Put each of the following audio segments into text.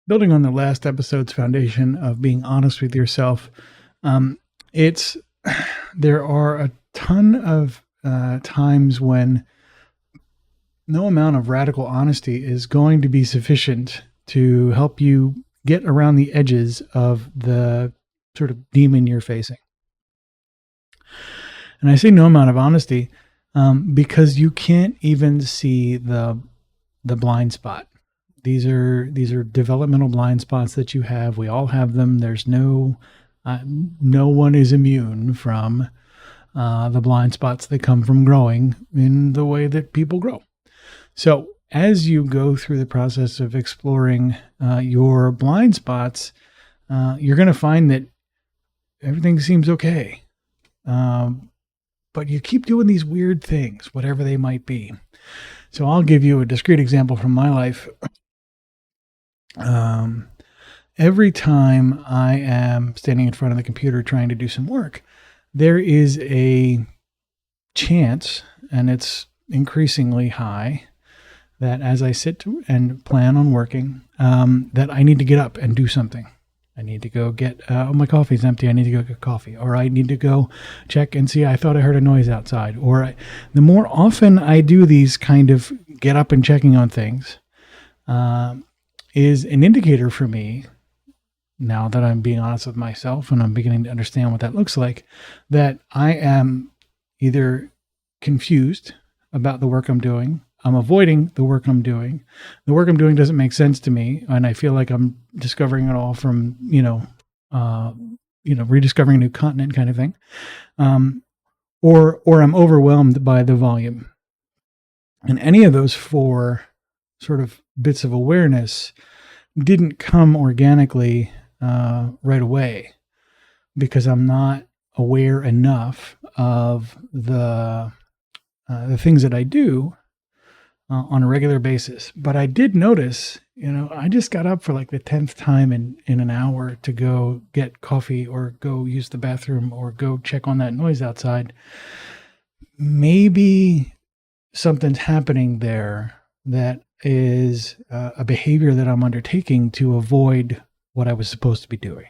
building on the last episode's foundation of being honest with yourself, it's there are a ton of times when no amount of radical honesty is going to be sufficient to help you get around the edges of the sort of demon you're facing. And I say no amount of honesty because you can't even see the blind spot. These are developmental blind spots that you have. We all have them. There's no one is immune from the blind spots that come from growing in the way that people grow. So as you go through the process of exploring your blind spots, you're going to find that everything seems okay. But you keep doing these weird things, whatever they might be. So I'll give you a discrete example from my life. Every time I am standing in front of the computer trying to do some work, there is a chance, and it's increasingly high, that as I sit and plan on working, that I need to get up and do something. I need to go get, my coffee's empty. I need to go get coffee. Or I need to go check and see, I thought I heard a noise outside. Or the more often I do these kind of get up and checking on things, is an indicator for me, now that I'm being honest with myself and I'm beginning to understand what that looks like, that I am either confused about the work I'm doing, I'm avoiding the work I'm doing. The work I'm doing doesn't make sense to me, and I feel like I'm discovering it all from, rediscovering a new continent kind of thing. Or I'm overwhelmed by the volume. And any of those four sort of bits of awareness didn't come organically right away, because I'm not aware enough of the things that I do on a regular basis. But I did notice, I just got up for like the 10th time in an hour to go get coffee or go use the bathroom or go check on that noise outside. Maybe something's happening there that is a behavior that I'm undertaking to avoid what I was supposed to be doing.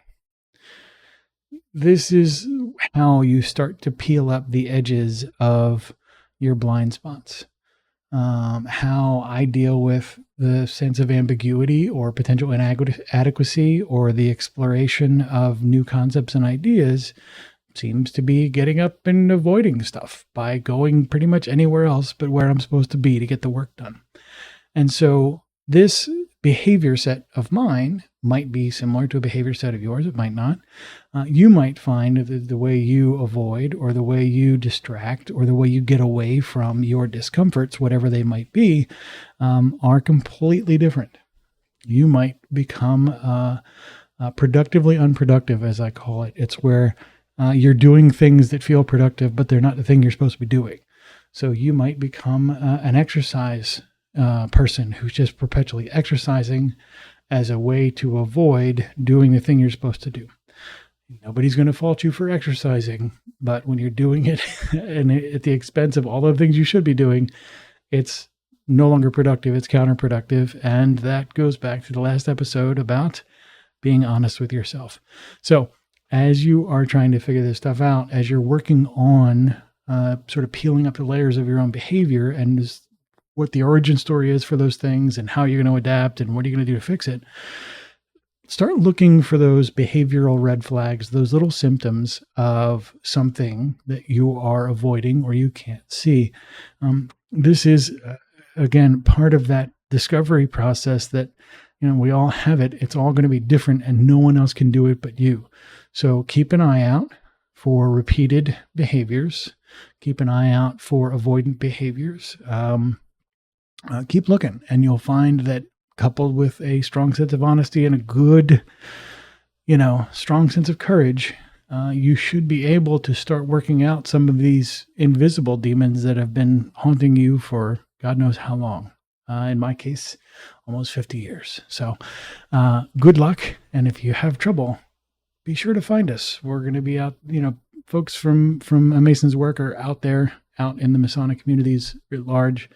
This is how you start to peel up the edges of your blind spots. How I deal with the sense of ambiguity or potential inadequacy or the exploration of new concepts and ideas seems to be getting up and avoiding stuff by going pretty much anywhere else but where I'm supposed to be to get the work done. And so this behavior set of mine might be similar to a behavior set of yours. It might not. You might find that the way you avoid or the way you distract or the way you get away from your discomforts, whatever they might be, are completely different. You might become productively unproductive, as I call it. It's where you're doing things that feel productive, but they're not the thing you're supposed to be doing. So you might become an exercise person who's just perpetually exercising as a way to avoid doing the thing you're supposed to do. Nobody's going to fault you for exercising, but when you're doing it and at the expense of all the things you should be doing, it's no longer productive. It's counterproductive. And that goes back to the last episode about being honest with yourself. So as you are trying to figure this stuff out, as you're working on sort of peeling up the layers of your own behavior and what the origin story is for those things and how you're going to adapt and what are you going to do to fix it, start looking for those behavioral red flags, those little symptoms of something that you are avoiding or you can't see. This is, again, part of that discovery process that, we all have it. It's all going to be different and no one else can do it but you. So keep an eye out for repeated behaviors. Keep an eye out for avoidant behaviors. Keep looking, and you'll find that coupled with a strong sense of honesty and a good, strong sense of courage, you should be able to start working out some of these invisible demons that have been haunting you for God knows how long. In my case, almost 50 years. So good luck. And if you have trouble, be sure to find us. We're going to be out, folks from Mason's work are out there out in the Masonic communities at large.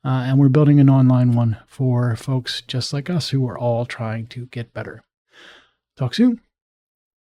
And we're building an online one for folks just like us who are all trying to get better. Talk soon.